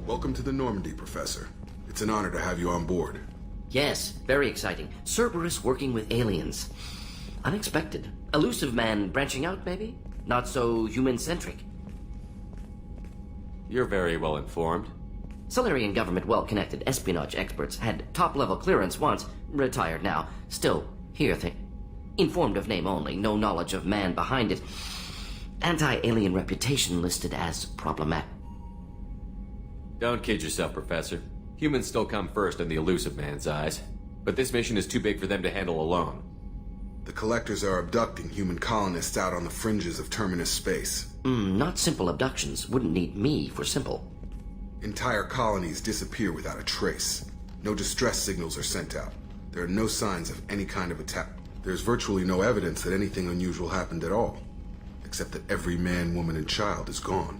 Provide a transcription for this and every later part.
Welcome to the Normandy, Professor. It's an honor to have you on board. Yes, very exciting. Cerberus working with aliens. Unexpected. Elusive man branching out, maybe? Not so human-centric. You're very well informed. Solarian government well-connected espionage experts had top-level clearance once, retired now. Still, here informed of name only, no knowledge of man behind it. Anti-alien reputation listed as problematic. Don't kid yourself, Professor. Humans still come first in the elusive man's eyes. But this mission is too big for them to handle alone. The Collectors are abducting human colonists out on the fringes of terminus space. Not simple abductions. Wouldn't need me for simple. Entire colonies disappear without a trace. No distress signals are sent out. There are no signs of any kind of attack. There's virtually no evidence that anything unusual happened at all. Except that every man, woman, and child is gone.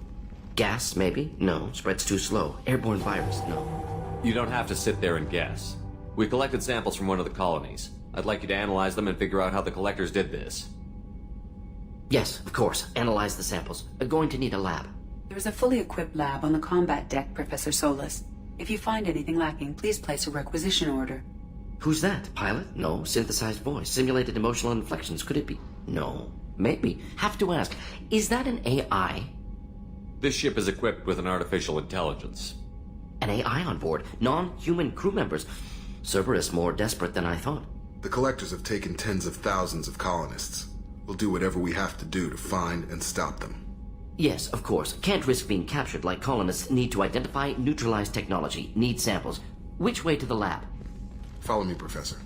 Gas, maybe? No. Spreads too slow. Airborne virus? No. You don't have to sit there and guess. We collected samples from one of the colonies. I'd like you to analyze them and figure out how the Collectors did this. Yes, of course. Analyze the samples. Going to need a lab. There's a fully equipped lab on the combat deck, Professor Solis. If you find anything lacking, please place a requisition order. Who's that? Pilot? No. Synthesized voice. Simulated emotional inflections. Could it be? No. Maybe. Have to ask. Is that an AI? This ship is equipped with an artificial intelligence. An AI on board? Non-human crew members? Cerberus more desperate than I thought. The Collectors have taken tens of thousands of colonists. We'll do whatever we have to do to find and stop them. Yes, of course. Can't risk being captured like colonists. Need to identify, neutralize technology. Need samples. Which way to the lab? Follow me, Professor.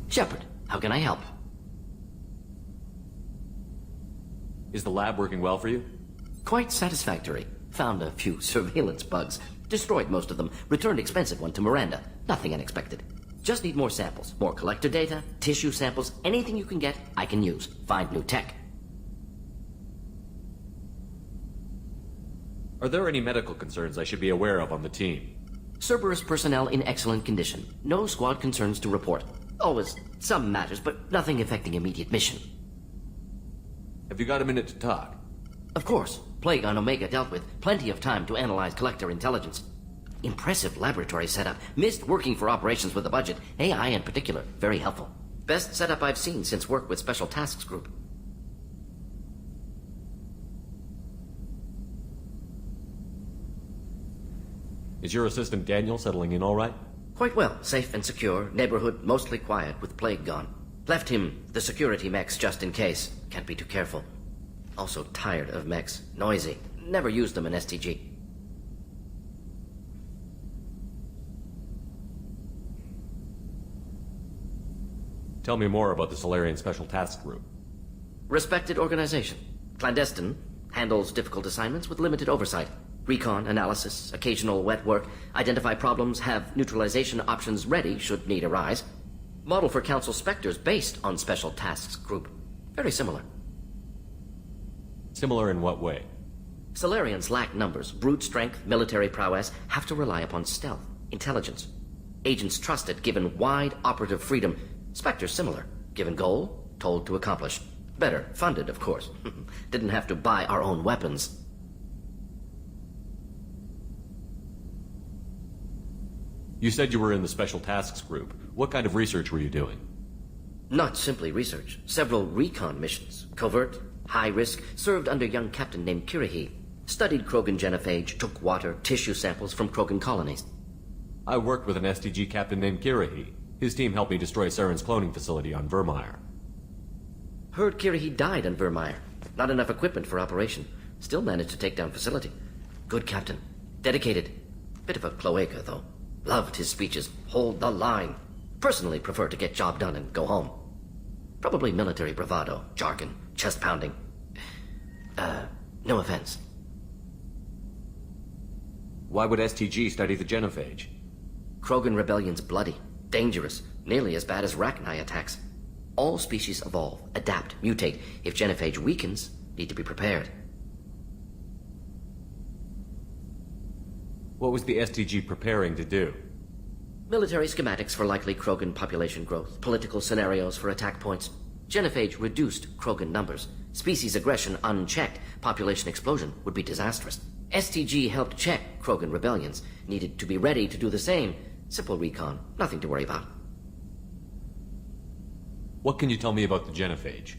Shepard, how can I help? Is the lab working well for you? Quite satisfactory. Found a few surveillance bugs. Destroyed most of them. Returned expensive one to Miranda. Nothing unexpected. Just need more samples. More collector data, tissue samples, anything you can get, I can use. Find new tech. Are there any medical concerns I should be aware of on the team? Cerberus personnel in excellent condition. No squad concerns to report. Always some matters, but nothing affecting immediate mission. Have you got a minute to talk? Of course. Plague on Omega dealt with. Plenty of time to analyze collector intelligence. Impressive laboratory setup. Missed working for operations with a budget. AI in particular. Very helpful. Best setup I've seen since work with Special Tasks Group. Is your assistant Daniel settling in all right? Quite well. Safe and secure. Neighborhood mostly quiet with Plague gone. Left him the security mechs just in case. Can't be too careful. Also tired of mechs. Noisy. Never used them in STG. Tell me more about the Solarian Special Task Group. Respected organization. Clandestine. Handles difficult assignments with limited oversight. Recon, analysis, occasional wet work. Identify problems, have neutralization options ready should need arise. Model for Council Spectres based on Special Tasks Group. Very similar. Similar in what way? Solarians lack numbers, brute strength, military prowess, have to rely upon stealth, intelligence. Agents trusted, given wide operative freedom. Spectres similar, given goal, told to accomplish. Better, funded, of course. Didn't have to buy our own weapons. You said you were in the Special Tasks Group. What kind of research were you doing? Not simply research. Several recon missions. Covert, high risk, served under young captain named Kirihi. Studied Krogan genophage, took water, tissue samples from Krogan colonies. I worked with an STG captain named Kirihi. His team helped me destroy Saren's cloning facility on Vermeer. Heard Kirihi died on Vermeer. Not enough equipment for operation. Still managed to take down facility. Good captain. Dedicated. Bit of a cloaca, though. Loved his speeches. Hold the line. Personally prefer to get job done and go home. Probably military bravado, jargon, chest pounding. No offense. Why would STG study the genophage? Krogan rebellion's bloody, dangerous. Nearly as bad as Rachni attacks. All species evolve, adapt, mutate. If genophage weakens, need to be prepared. What was the STG preparing to do? Military schematics for likely Krogan population growth, political scenarios for attack points. Genophage reduced Krogan numbers. Species aggression unchecked, population explosion would be disastrous. STG helped check Krogan rebellions, needed to be ready to do the same. Simple recon, nothing to worry about. What can you tell me about the genophage?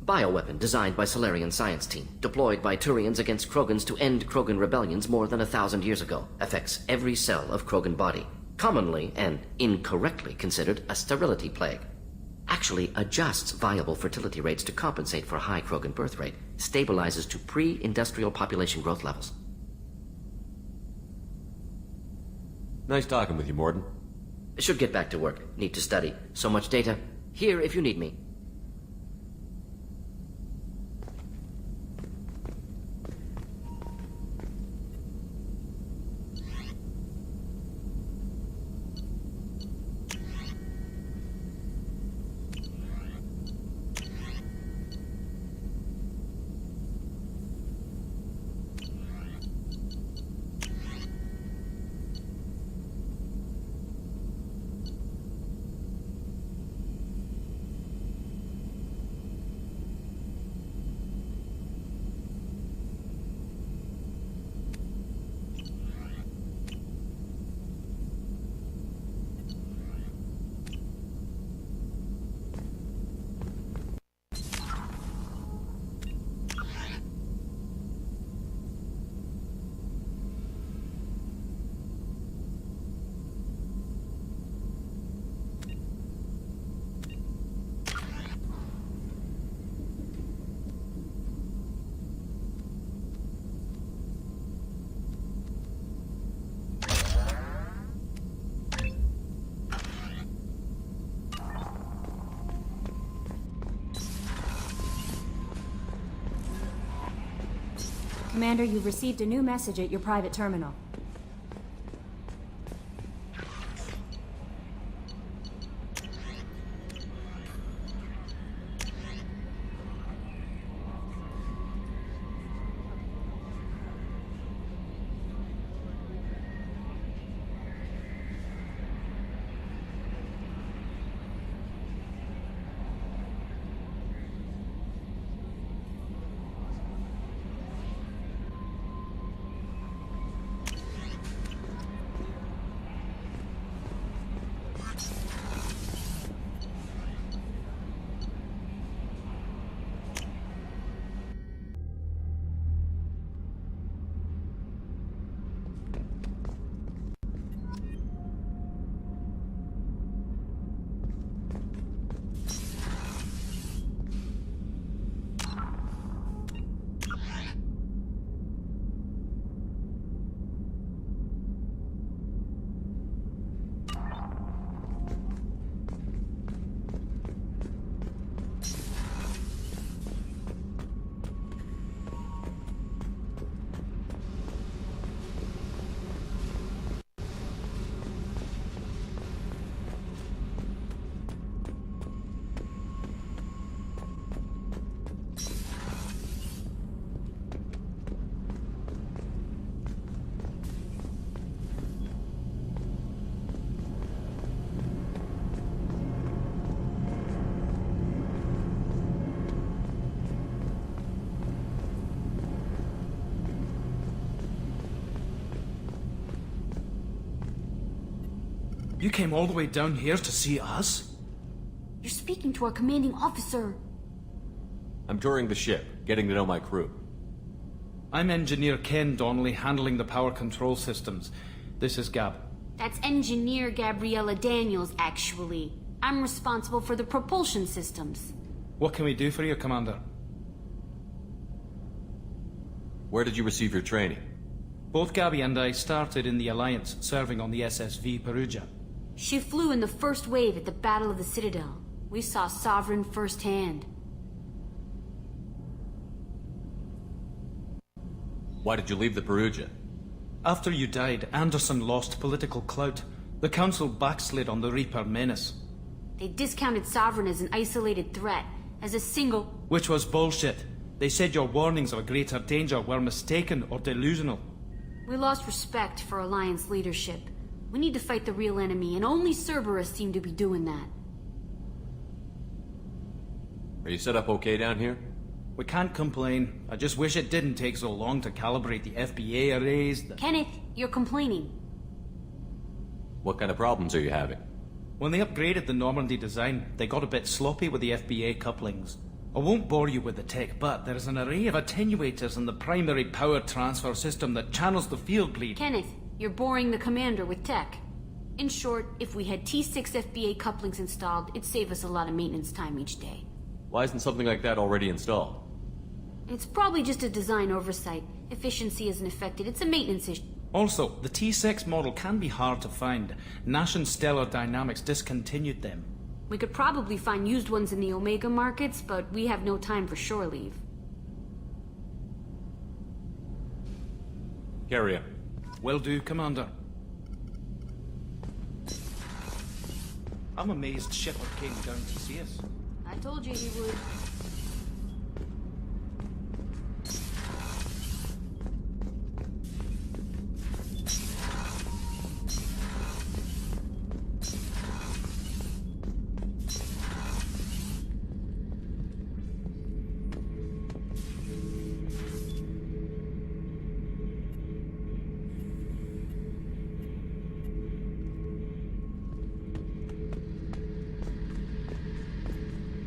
Bioweapon designed by Solarian science team, deployed by Turians against Krogans to end Krogan rebellions more than 1,000 years ago. Affects every cell of Krogan body. Commonly and incorrectly considered a sterility plague. Actually adjusts viable fertility rates to compensate for high Krogan birth rate. Stabilizes to pre-industrial population growth levels. Nice talking with you, Morden. Should get back to work. Need to study. So much data. Here if you need me. Commander, you've received a new message at your private terminal. You came all the way down here to see us? You're speaking to our commanding officer. I'm touring the ship, getting to know my crew. I'm Engineer Ken Donnelly, handling the power control systems. This is Gab. That's Engineer Gabriella Daniels, actually. I'm responsible for the propulsion systems. What can we do for you, Commander? Where did you receive your training? Both Gabby and I started in the Alliance, serving on the SSV Perugia. She flew in the first wave at the Battle of the Citadel. We saw Sovereign firsthand. Why did you leave the Perugia? After you died, Anderson lost political clout. The Council backslid on the Reaper menace. They discounted Sovereign as an isolated threat, as a single... Which was bullshit. They said your warnings of a greater danger were mistaken or delusional. We lost respect for Alliance leadership. We need to fight the real enemy, and only Cerberus seem to be doing that. Are you set up okay down here? We can't complain. I just wish it didn't take so long to calibrate the FBA arrays. Kenneth, you're complaining. What kind of problems are you having? When they upgraded the Normandy design, they got a bit sloppy with the FBA couplings. I won't bore you with the tech, but there is an array of attenuators in the primary power transfer system that channels the field bleed. Kenneth, you're boring the commander with tech. In short, if we had T6 FBA couplings installed, it'd save us a lot of maintenance time each day. Why isn't something like that already installed? It's probably just a design oversight. Efficiency isn't affected, it's a maintenance issue. Also, the T6 model can be hard to find. Nash and Stellar Dynamics discontinued them. We could probably find used ones in the Omega markets, but we have no time for shore leave. Carry him. Will do, Commander. I'm amazed Shepard came down to see us. I told you he would.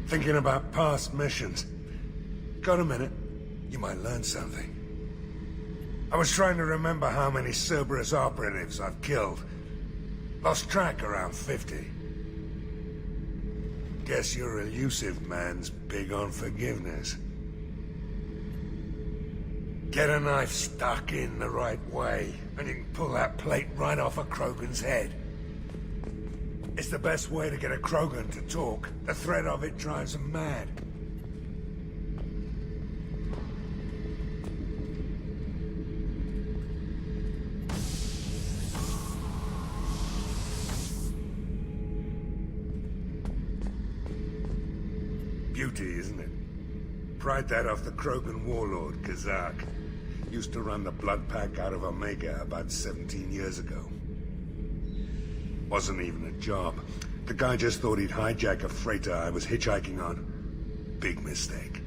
Thinking about past missions. Got a minute? You might learn something. I was trying to remember how many Cerberus operatives I've killed. Lost track around 50. Guess your elusive man's big on forgiveness. Get a knife stuck in the right way, and you can pull that plate right off of Krogan's head. It's the best way to get a Krogan to talk. The threat of it drives him mad. Beauty, isn't it? Pried that off the Krogan warlord, Kazak. Used to run the blood pack out of Omega about 17 years ago. Wasn't even a job. The guy just thought he'd hijack a freighter I was hitchhiking on. Big mistake.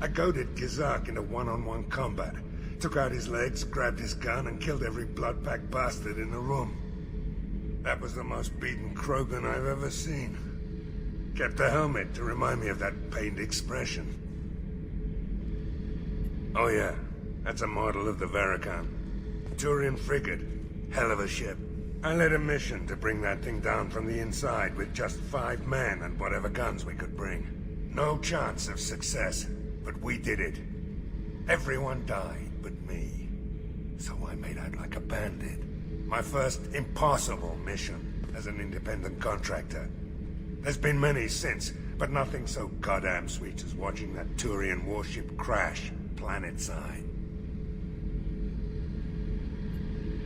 I goaded Kazak into one-on-one combat. Took out his legs, grabbed his gun, and killed every blood pack bastard in the room. That was the most beaten Krogan I've ever seen. Kept a helmet to remind me of that pained expression. Oh yeah, that's a model of the Veracon. Turian frigate. Hell of a ship. I led a mission to bring that thing down from the inside with just 5 men and whatever guns we could bring. No chance of success, but we did it. Everyone died but me. So I made out like a bandit. My first impossible mission as an independent contractor. There's been many since, but nothing so goddamn sweet as watching that Turian warship crash planet-side.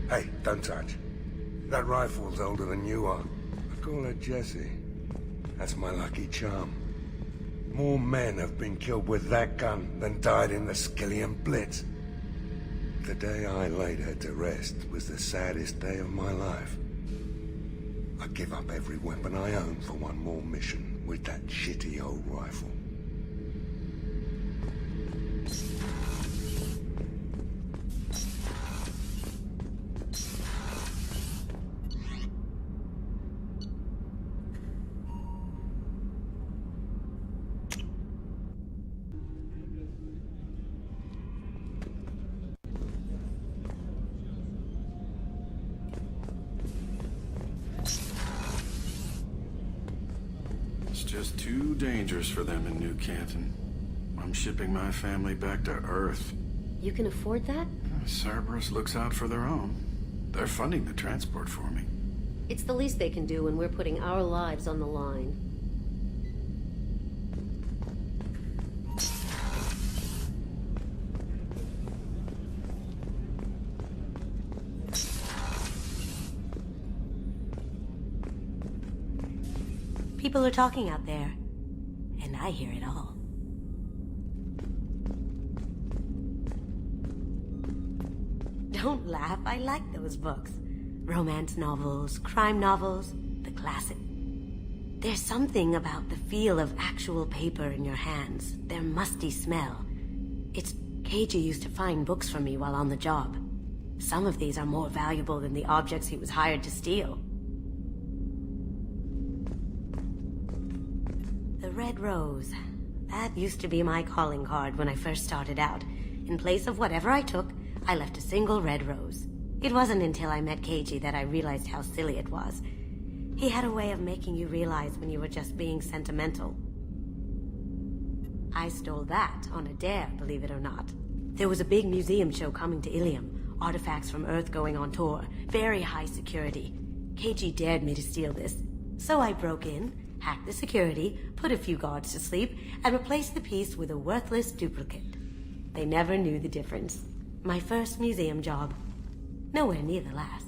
Hey, don't touch. That rifle's older than you are. I call her Jessie. That's my lucky charm. More men have been killed with that gun than died in the Skillian Blitz. The day I laid her to rest was the saddest day of my life. I'd give up every weapon I own for one more mission with that shitty old rifle. Just too dangerous for them in New Canton. I'm shipping my family back to Earth. You can afford that? Cerberus looks out for their own. They're funding the transport for me. It's the least they can do when we're putting our lives on the line. People are talking out there, and I hear it all. Don't laugh, I like those books. Romance novels, crime novels, the classic. There's something about the feel of actual paper in your hands, their musty smell. It's KG used to find books for me while on the job. Some of these are more valuable than the objects he was hired to steal. The Red Rose. That used to be my calling card when I first started out. In place of whatever I took, I left a single red rose. It wasn't until I met KG that I realized how silly it was. He had a way of making you realize when you were just being sentimental. I stole that on a dare, believe it or not. There was a big museum show coming to Ilium. Artifacts from Earth going on tour. Very high security. KG dared me to steal this. So I broke in, hacked the security, put a few guards to sleep, and replaced the piece with a worthless duplicate. They never knew the difference. My first museum job. Nowhere near the last.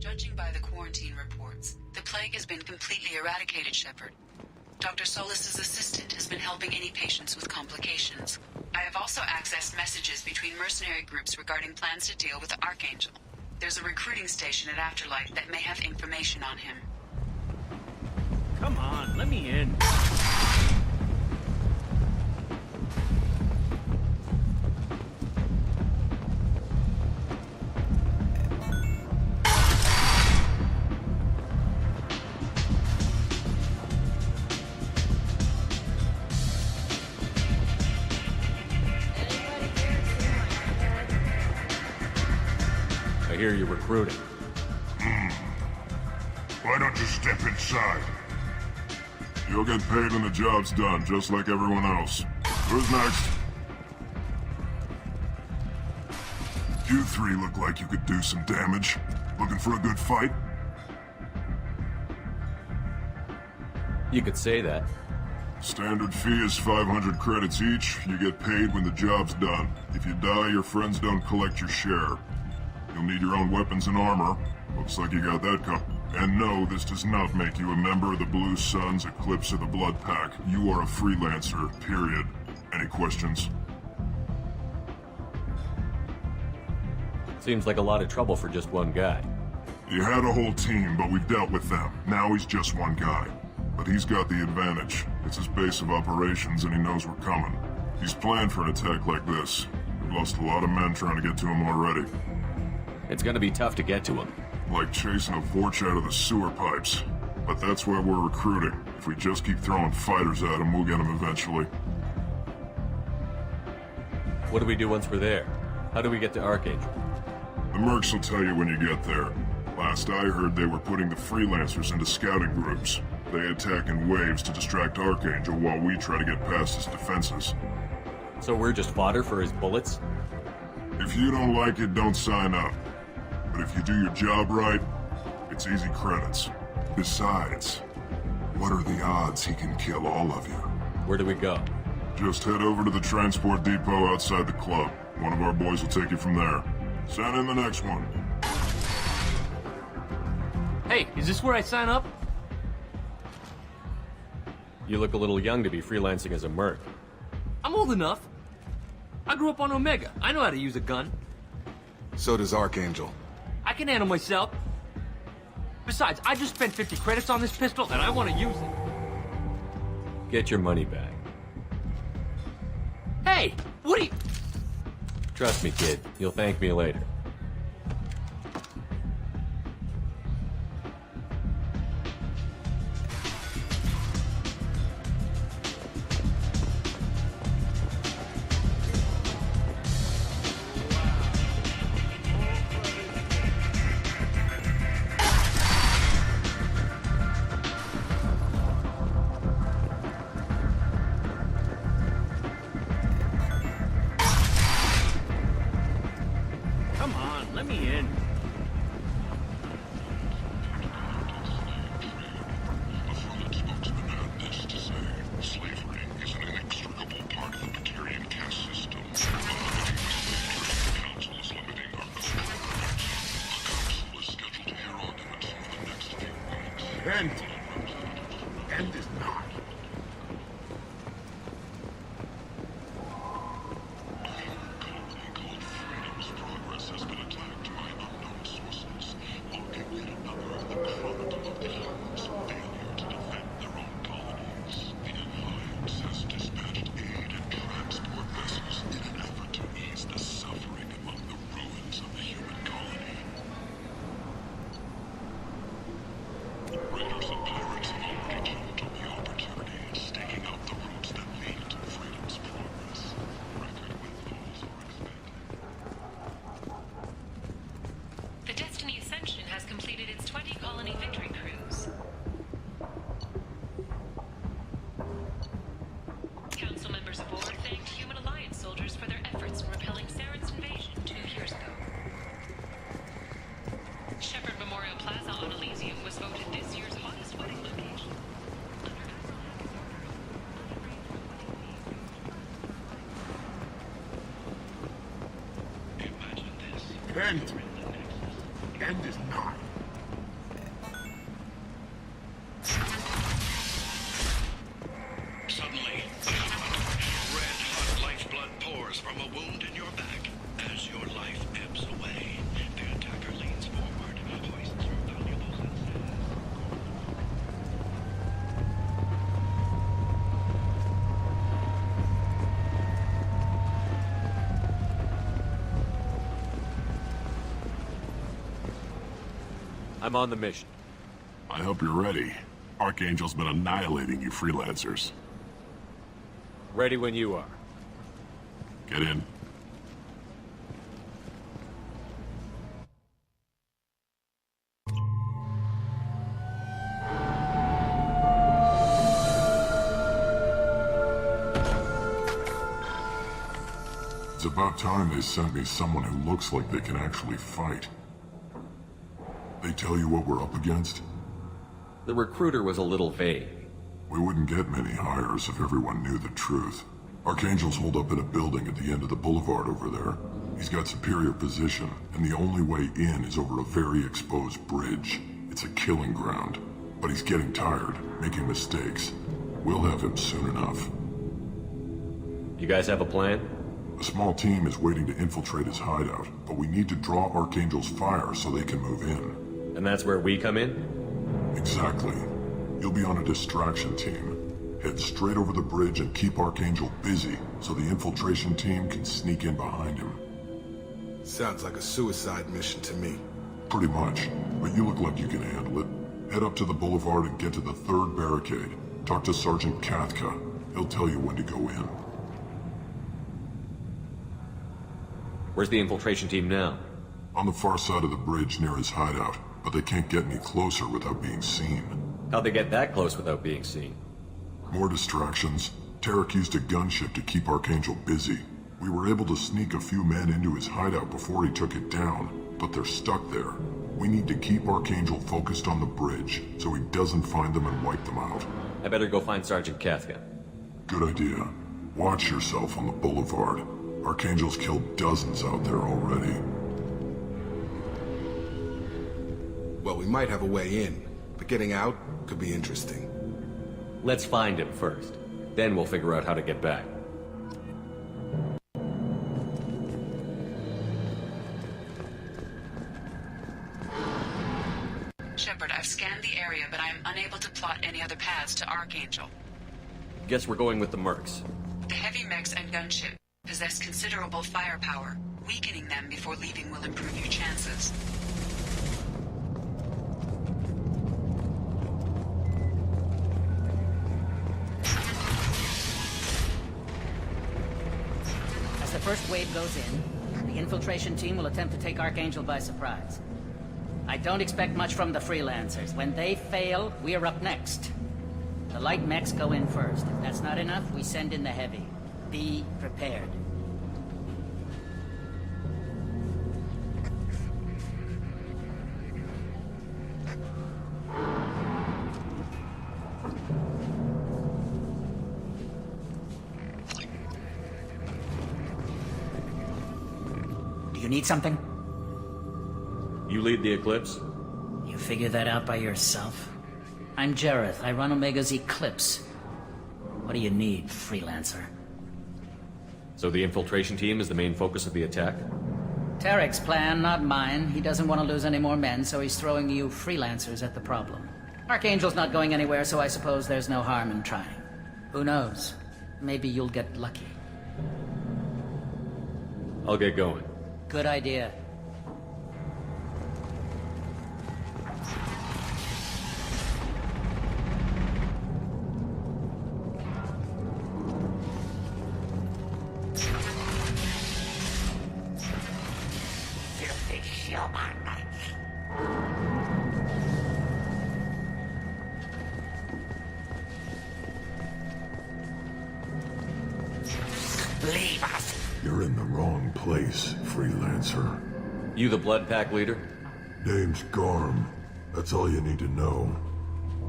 Judging by the quarantine reports, the plague has been completely eradicated, Shepard. Dr. Solis's assistant has been helping any patients with complications. I have also accessed messages between mercenary groups regarding plans to deal with the Archangel. There's a recruiting station at Afterlife that may have information on him. Come on, let me in. I hear you're recruiting. Why don't you step inside? You'll get paid when the job's done, just like everyone else. Who's next? You three look like you could do some damage. Looking for a good fight? You could say that. Standard fee is 500 credits each. You get paid when the job's done. If you die, your friends don't collect your share. You'll need your own weapons and armor. Looks like you got that covered. And no, this does not make you a member of the Blue Suns, Eclipse, or the Blood Pack. You are a freelancer, period. Any questions? Seems like a lot of trouble for just one guy. You had a whole team, but we've dealt with them. Now he's just one guy. But he's got the advantage. It's his base of operations, and he knows we're coming. He's planned for an attack like this. We've lost a lot of men trying to get to him already. It's gonna be tough to get to him. Like chasing a Vorch out of the sewer pipes. But that's where we're recruiting. If we just keep throwing fighters at him, we'll get him eventually. What do we do once we're there? How do we get to Archangel? The mercs will tell you when you get there. Last I heard, they were putting the freelancers into scouting groups. They attack in waves to distract Archangel while we try to get past his defenses. So we're just fodder for his bullets? If you don't like it, don't sign up. But if you do your job right, it's easy credits. Besides, what are the odds he can kill all of you? Where do we go? Just head over to the transport depot outside the club. One of our boys will take you from there. Send in the next one. Hey, is this where I sign up? You look a little young to be freelancing as a merc. I'm old enough. I grew up on Omega. I know how to use a gun. So does Archangel. I can handle myself. Besides, I just spent 50 credits on this pistol, and I want to use it. Get your money back. Hey, what are you... Trust me, kid. You'll thank me later. Come on, let me in. End is not. The Destiny Ascension has completed its 20-colony victory cruise. Council members aboard thanked Human Alliance soldiers for their efforts in repelling Saren's invasion 2 years ago. Shepard Memorial Plaza on Elysium was voted this year's hottest wedding location. Imagine this. End is not. Suddenly, red-hot lifeblood pours from a wound in your back. As your life ebbs away, the attacker leans forward, hoists your valuables and says... I'm on the mission. I hope you're ready. Archangel's been annihilating you freelancers. Ready when you are. Get in. It's about time they sent me someone who looks like they can actually fight. They tell you what we're up against? The recruiter was a little vague. We wouldn't get many hires if everyone knew the truth. Archangel's holed up in a building at the end of the boulevard over there. He's got superior position, and the only way in is over a very exposed bridge. It's a killing ground. But he's getting tired, making mistakes. We'll have him soon enough. You guys have a plan? A small team is waiting to infiltrate his hideout, but we need to draw Archangel's fire so they can move in. And that's where we come in? Exactly. You'll be on a distraction team. Head straight over the bridge and keep Archangel busy so the infiltration team can sneak in behind him. Sounds like a suicide mission to me. Pretty much, but you look like you can handle it. Head up to the boulevard and get to the 3rd barricade. Talk to Sergeant Kathka. He'll tell you when to go in. Where's the infiltration team now? On the far side of the bridge near his hideout, but they can't get any closer without being seen. How'd they get that close without being seen? More distractions. Tarek used a gunship to keep Archangel busy. We were able to sneak a few men into his hideout before he took it down, but they're stuck there. We need to keep Archangel focused on the bridge, so he doesn't find them and wipe them out. I better go find Sergeant Kathka. Good idea. Watch yourself on the boulevard. Archangel's killed dozens out there already. Well, we might have a way in, but getting out could be interesting. Let's find him first. Then we'll figure out how to get back. Shepard, I've scanned the area, but I am unable to plot any other paths to Archangel. Guess we're going with the mercs. The heavy mechs and gunship possess considerable firepower. Weakening them before leaving will improve your chances. As the first wave goes in, the infiltration team will attempt to take Archangel by surprise. I don't expect much from the freelancers. When they fail, we're up next. The light mechs go in first. If that's not enough, we send in the heavy. Be prepared. Do you need something? You lead the Eclipse? You figure that out by yourself? I'm Jareth. I run Omega's Eclipse. What do you need, freelancer? So the infiltration team is the main focus of the attack? Tarek's plan, not mine. He doesn't want to lose any more men, so he's throwing you freelancers at the problem. Archangel's not going anywhere, so I suppose there's no harm in trying. Who knows? Maybe you'll get lucky. I'll get going. Good idea. Leave us! You're in the wrong place, freelancer. You the Blood Pack leader? Name's Garm. That's all you need to know.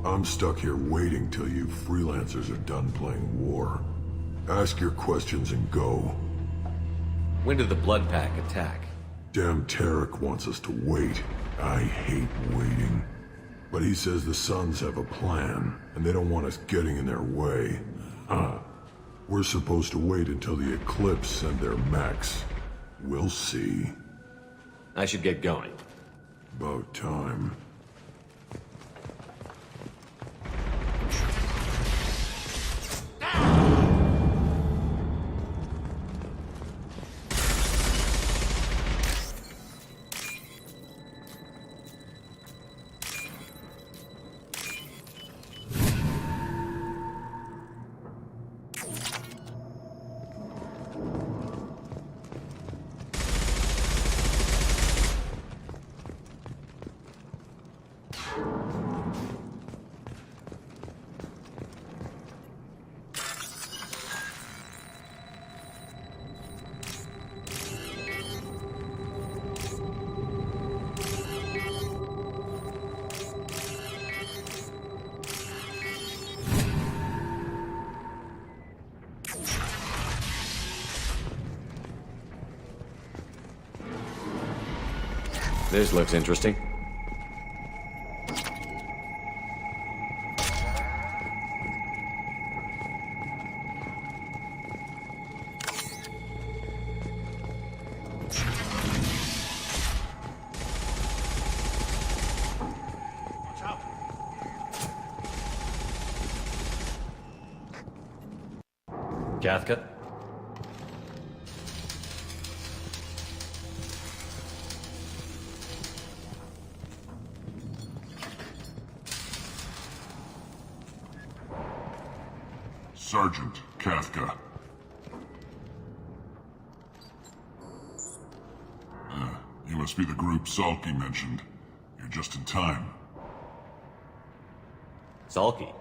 I'm stuck here waiting till you freelancers are done playing war. Ask your questions and go. When did the Blood Pack attack? Damn Tarek wants us to wait. I hate waiting. But he says the Sons have a plan, and they don't want us getting in their way. We're supposed to wait until the Eclipse send their mechs. We'll see. I should get going. About time. This looks interesting. Cathcart? Sergeant Kafka. You must be the group Salky mentioned. You're just in time. Salky?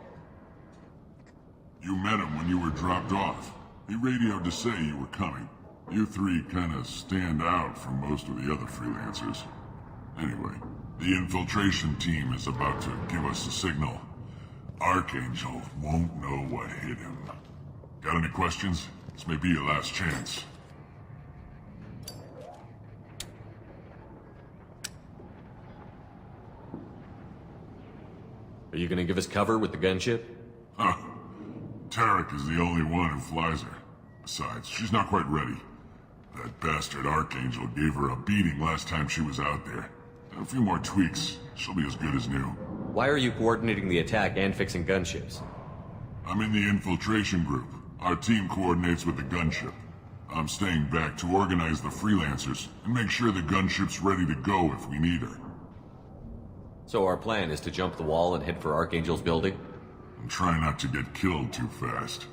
You met him when you were dropped off. He radioed to say you were coming. You three kinda stand out from most of the other freelancers. Anyway, the infiltration team is about to give us a signal. Archangel won't know what hit him. Got any questions? This may be your last chance. Are you gonna give us cover with the gunship? Huh. Tarek is the only one who flies her. Besides, she's not quite ready. That bastard Archangel gave her a beating last time she was out there. A few more tweaks, she'll be as good as new. Why are you coordinating the attack and fixing gunships? I'm in the infiltration group. Our team coordinates with the gunship. I'm staying back to organize the freelancers and make sure the gunship's ready to go if we need her. So our plan is to jump the wall and head for Archangel's building? And try not to get killed too fast.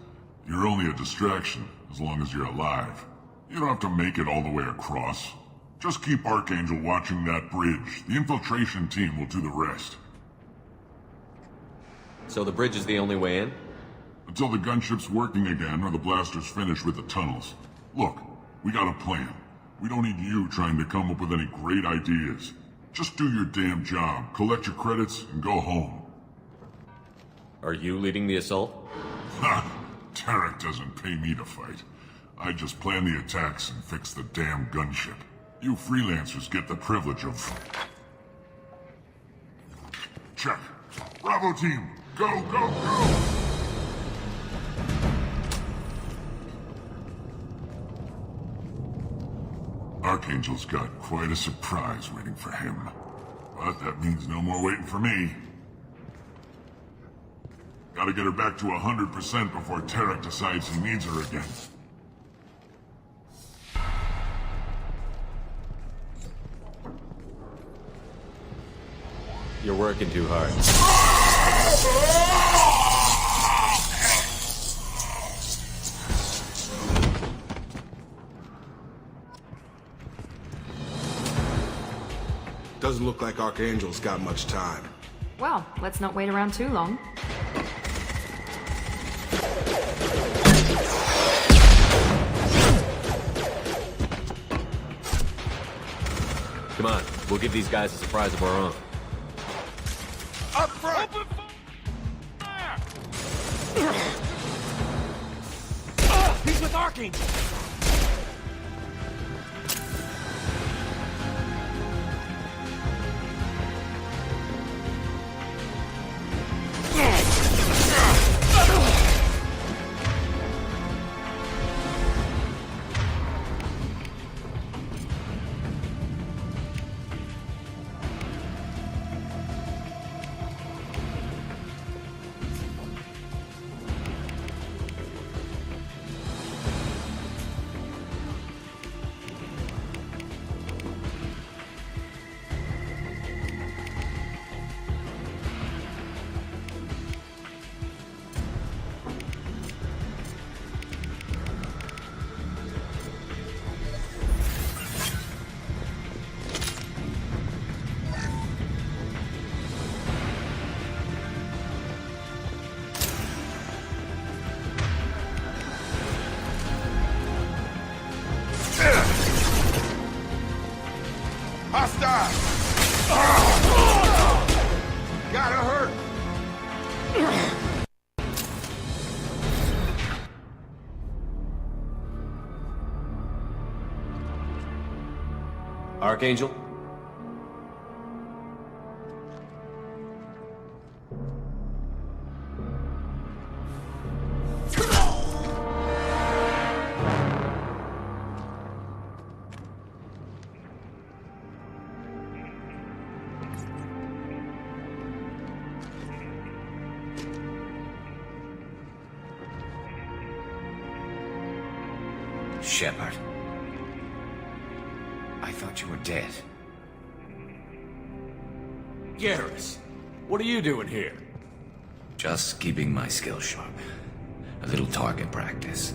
You're only a distraction, as long as you're alive. You don't have to make it all the way across. Just keep Archangel watching that bridge. The infiltration team will do the rest. So the bridge is the only way in? Until the gunship's working again or the blasters finish with the tunnels. Look, we got a plan. We don't need you trying to come up with any great ideas. Just do your damn job, collect your credits, and go home. Are you leading the assault? Ha! Tarek doesn't pay me to fight. I just plan the attacks and fix the damn gunship. You freelancers get the privilege of... Check. Bravo team, go, go, go! Archangel's got quite a surprise waiting for him. But that means no more waiting for me. Gotta get her back to 100% before Tarek decides he needs her again. You're working too hard. Doesn't look like Archangel's got much time. Well, let's not wait around too long. Come on, we'll give these guys a surprise of our own. Up front! Open fire! He's with Archangel! Hostile! Gotta hurt! Archangel? Shepard. I thought you were dead. Garrus, what are you doing here? Just keeping my skills sharp. A little target practice.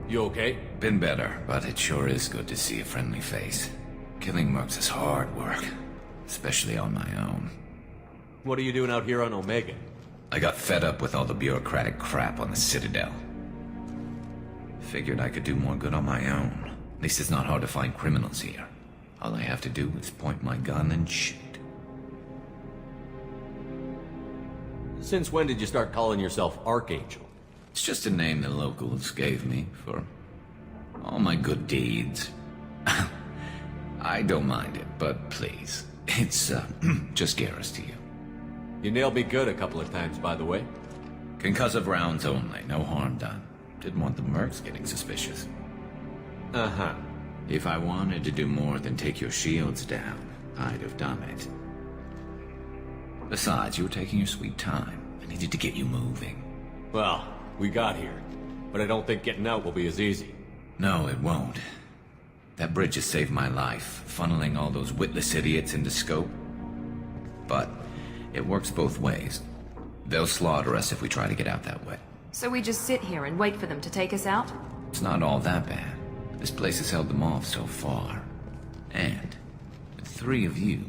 You okay? Been better, but it sure is good to see a friendly face. Killing mercs is hard work, especially on my own. What are you doing out here on Omega? I got fed up with all the bureaucratic crap on the Citadel. Figured I could do more good on my own. At least it's not hard to find criminals here. All I have to do is point my gun and shoot. Since when did you start calling yourself Archangel? It's just a name the locals gave me for all my good deeds. I don't mind it, but please, it's just Garrus to you. You nailed me good a couple of times, by the way. Concussive rounds only, no harm done. Didn't want the mercs getting suspicious. Uh-huh. If I wanted to do more than take your shields down, I'd have done it. Besides, you were taking your sweet time. I needed to get you moving. Well, we got here, but I don't think getting out will be as easy. No, it won't. That bridge has saved my life, funneling all those witless idiots into scope. But it works both ways. They'll slaughter us if we try to get out that way. So we just sit here and wait for them to take us out? It's not all that bad. This place has held them off so far. And with 3 of you,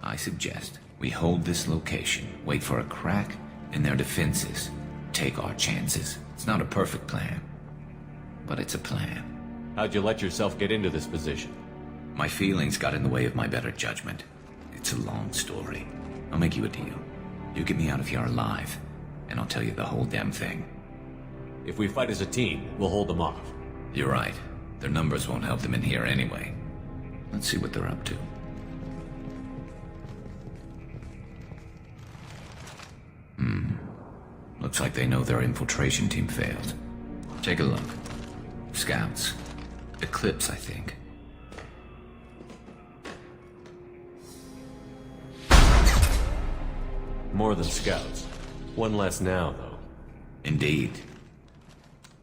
I suggest we hold this location, wait for a crack in their defenses, take our chances. It's not a perfect plan, but it's a plan. How'd you let yourself get into this position? My feelings got in the way of my better judgment. It's a long story. I'll make you a deal. You get me out of here alive, and I'll tell you the whole damn thing. If we fight as a team, we'll hold them off. You're right. Their numbers won't help them in here anyway. Let's see what they're up to. Looks like they know their infiltration team failed. Take a look. Scouts. Eclipse, I think. More than scouts. One less now, though. Indeed.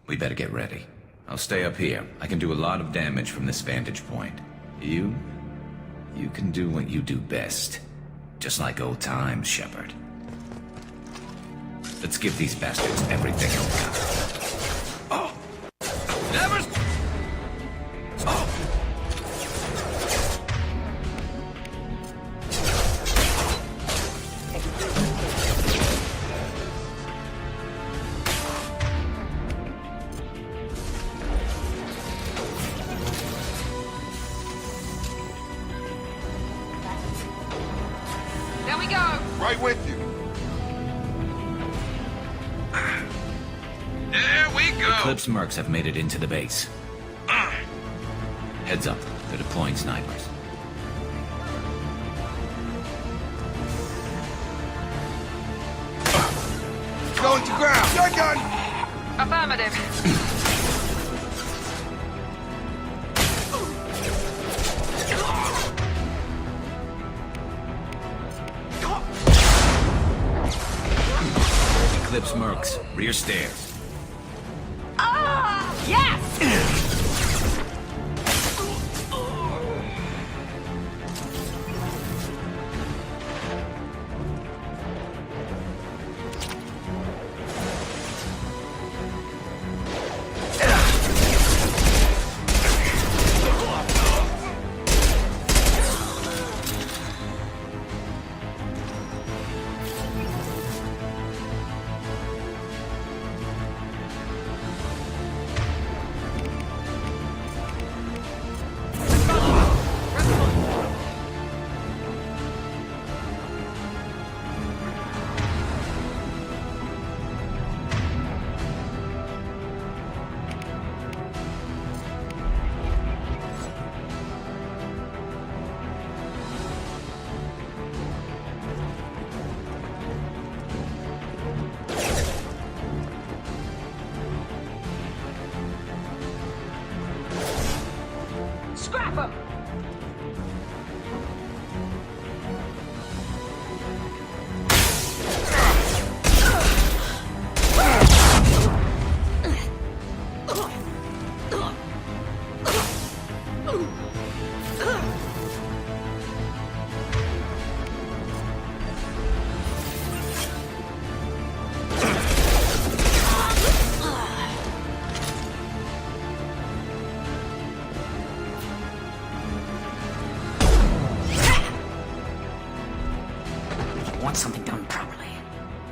We better get ready. I'll stay up here. I can do a lot of damage from this vantage point. You can do what you do best. Just like old times, Shepard. Let's give these bastards everything they've got. Oh! Never! Oh! There we go! Right with you. There we go! Eclipse mercs have made it into the base. Heads up, they're deploying snipers. Going to ground! Your gun! Affirmative. Eclipse mercs, rear stairs. Yes! Scrap him!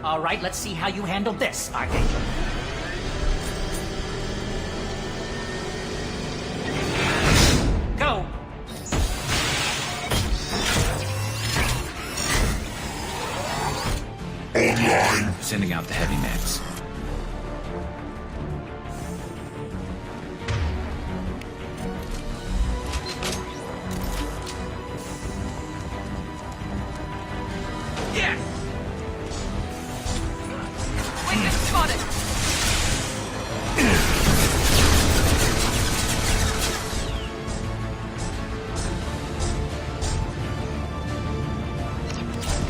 All right, let's see how you handle this, Archangel. Go! Online. Sending out the heavy mechs. Yes! Weakness spotted!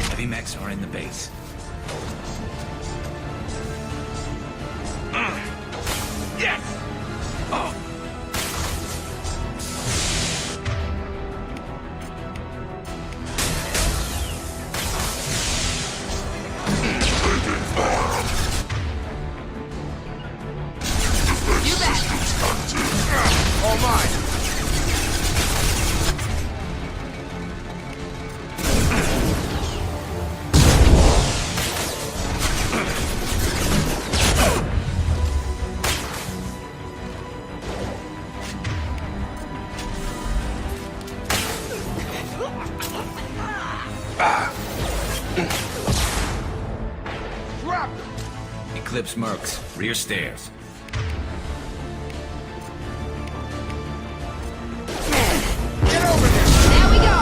Heavy mechs are in the base. Yes! Oh. You bet! All mine! Eclipse Mercs, rear stairs. There we go!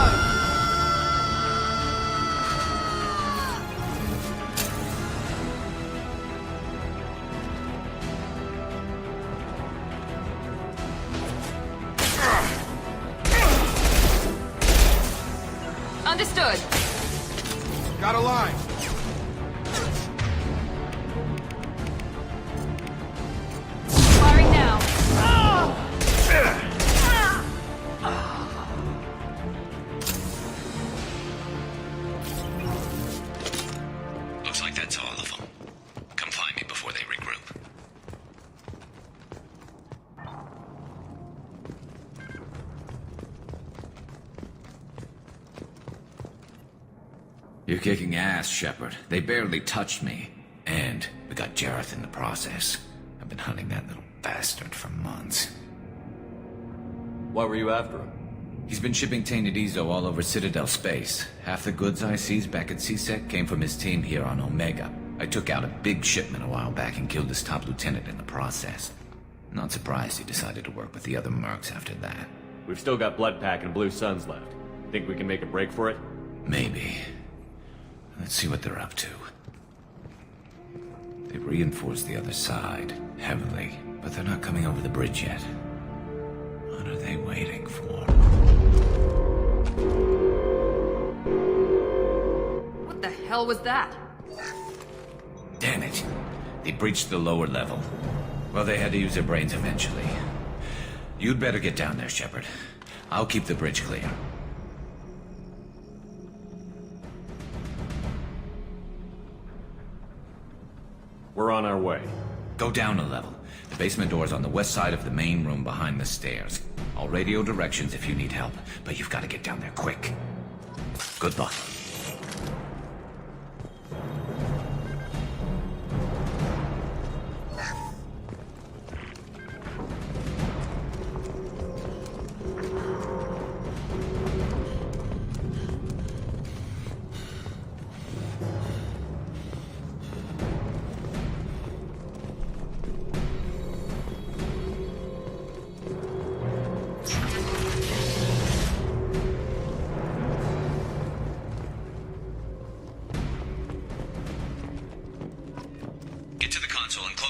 Understood. Got a line. Firing now. Looks like that's all of them. Come find me before they regroup. You're kicking ass, Shepard. They barely touched me. And we got Jareth in the process. I've been hunting that little bastard for months. Why were you after him? He's been shipping tainted Ezo all over Citadel space. Half the goods I seized back at CSEC came from his team here on Omega. I took out a big shipment a while back and killed his top lieutenant in the process. Not surprised he decided to work with the other mercs after that. We've still got Bloodpack and Blue Suns left. Think we can make a break for it? Maybe. Let's see what they're up to. They've reinforced the other side, heavily, but they're not coming over the bridge yet. What are they waiting for? What the hell was that? Damn it. They breached the lower level. Well, they had to use their brains eventually. You'd better get down there, Shepard. I'll keep the bridge clear. We're on our way. Go down a level. The basement door's on the west side of the main room behind the stairs. I'll radio directions if you need help, but you've got to get down there quick. Good luck.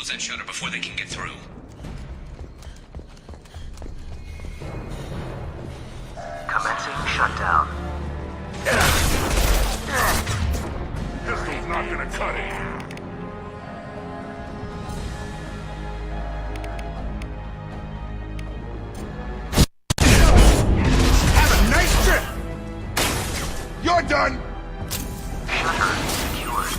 That shutter before they can get through. Commencing shutdown. Pistol's not gonna cut it. Have a nice trip! You're done! Shutter secured.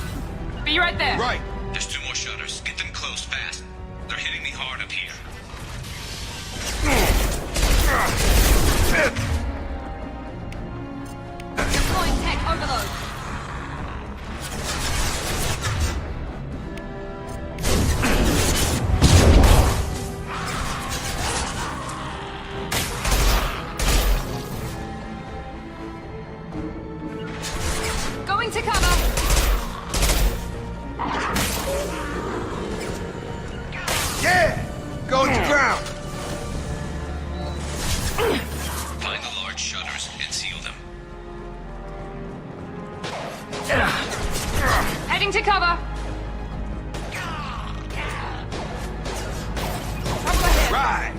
Be right there. Right. There's 2 more shutters. Get them closed fast. They're hitting me hard up here. Deploying tech overload. Go to ground! Find the large shutters and seal them. Heading to cover. Right!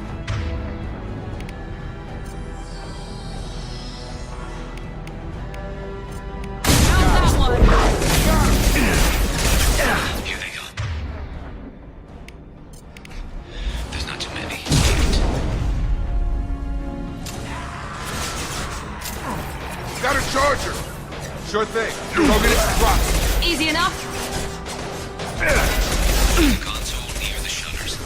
Here they go. There's not too many. Got a charger! Sure thing. Go get it and drop it. Easy enough. Console near the shutters.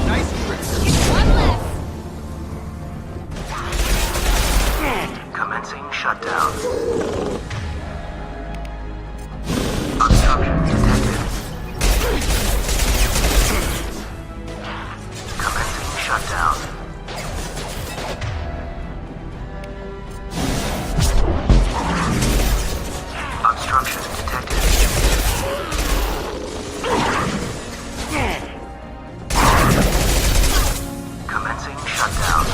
Nice trick. One left. Commencing shutdown. Obstruction detected. Commencing shutdown. Obstruction detected. Commencing shutdown.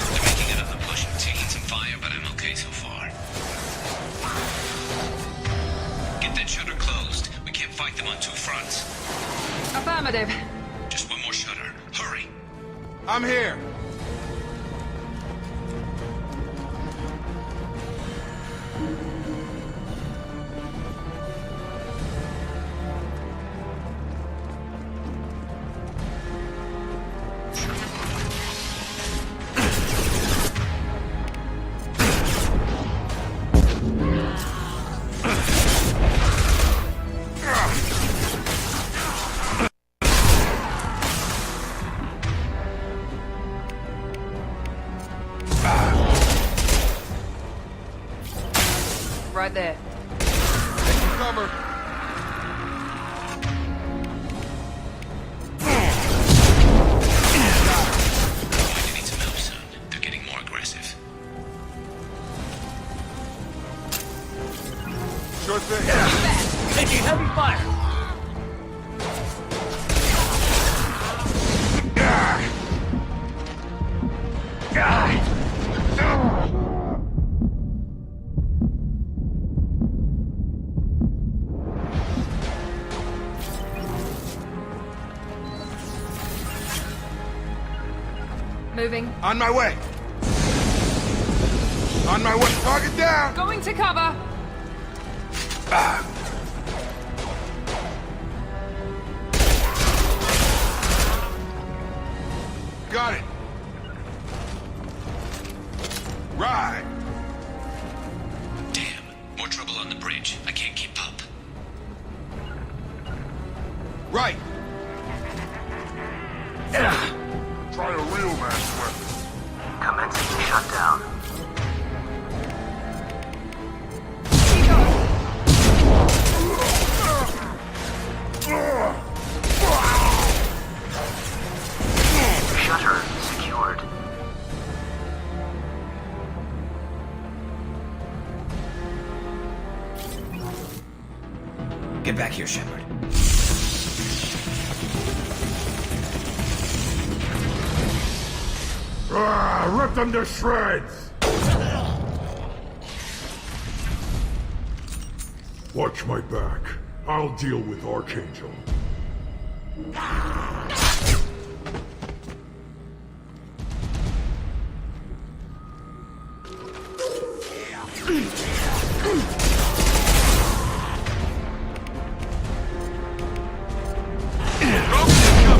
They're making another push. Taking some fire, but I'm okay so far. Get that shutter closed. We can't fight them on two fronts. Affirmative. Just one more shutter. Hurry. I'm here. Right there. Taking cover. Going to need some help soon. They're getting more aggressive. Sure thing. Taking heavy fire. Moving. On my way. On my way. Target down. Going to cover. Got it. Right. Damn. More trouble on the bridge. I can't keep up. Right. Try a real man's weapon. Commencing shutdown. Shutter secured. Get back here, Shepard. Rip them to shreds! Watch my back. I'll deal with Archangel.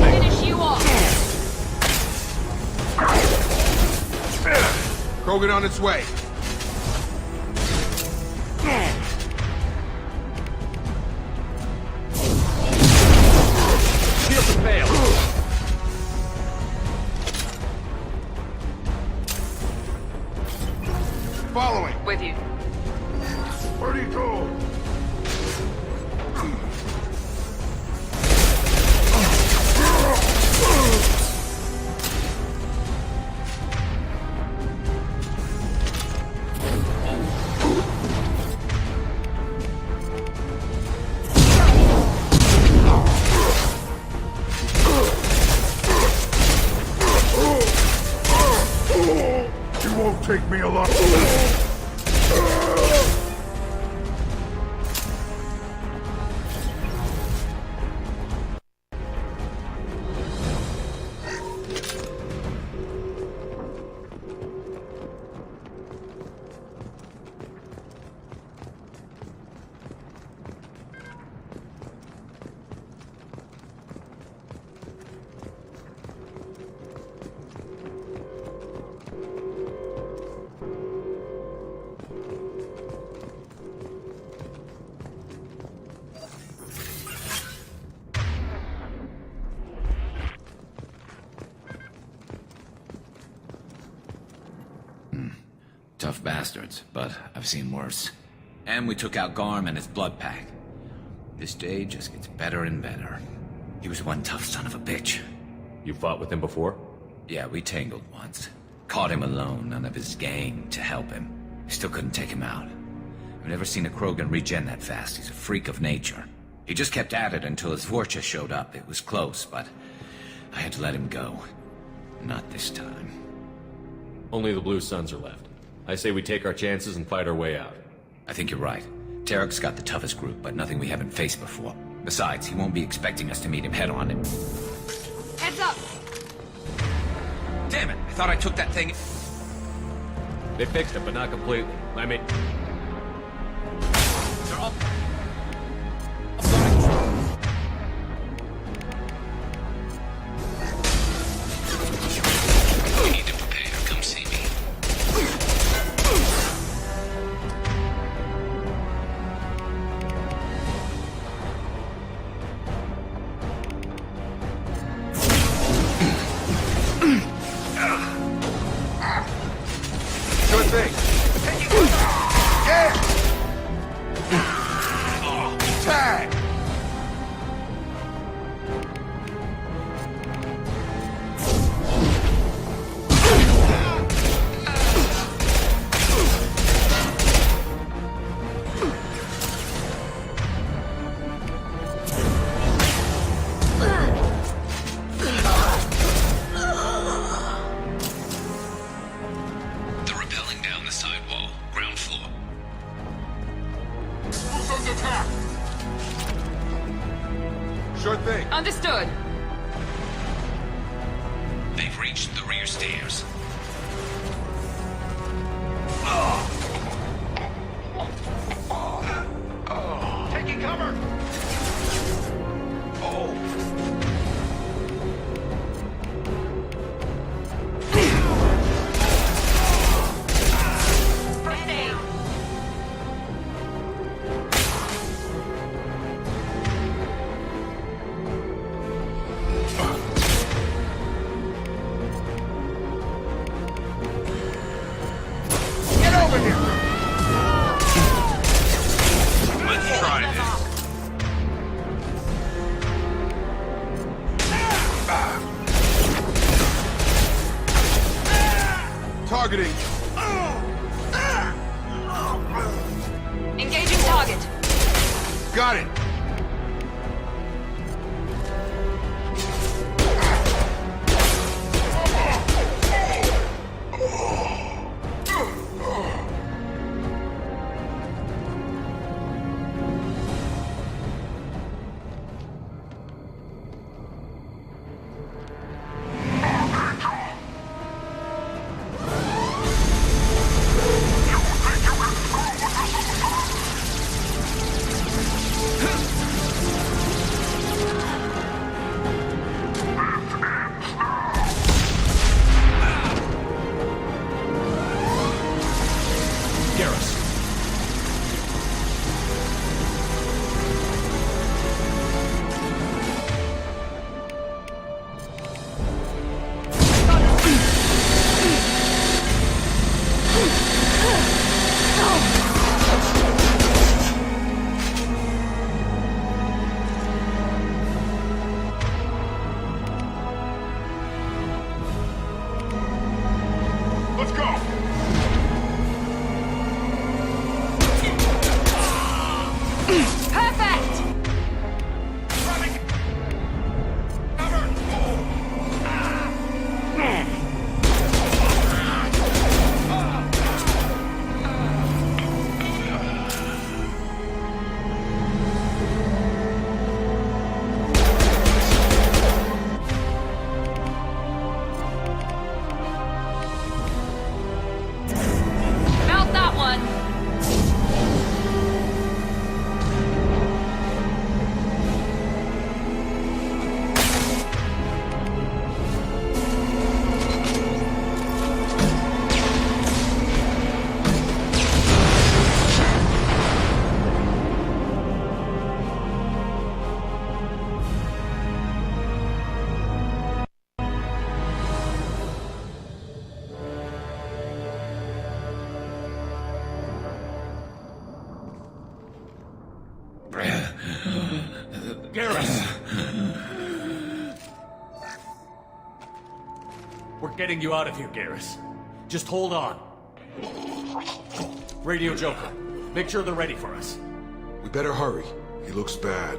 Finish you off. Krogan on its way. Shield to fail. Following. With you. Where'd he go? You won't take me alive. Tough bastards, but I've seen worse. And we took out Garm and his blood pack. This day just gets better and better. He was one tough son of a bitch. You fought with him before? Yeah, we tangled once. Caught him alone, none of his gang to help him. Still couldn't take him out. I've never seen a Krogan regen that fast. He's a freak of nature. He just kept at it until his Vorcha showed up. It was close, but I had to let him go. Not this time. Only the Blue Suns are left. I say we take our chances and fight our way out. I think you're right. Tarek's got the toughest group, but nothing we haven't faced before. Besides, he won't be expecting us to meet him head-on and... Heads up! Damn it! I thought I took that thing... They fixed it, but not completely. I mean... They're all... You need to prepare. Come see me. Good thing. Yeah! Tag! They're rappelling down the side wall. Ground floor. Who's under attack? Sure thing. Understood. They've reached the rear stairs. Taking cover! Get over here! Let's try this. Targeting. Engaging target. Got it. getting you out of here, Garrus. Just hold on. Radio Joker, make sure they're ready for us. We better hurry. He looks bad.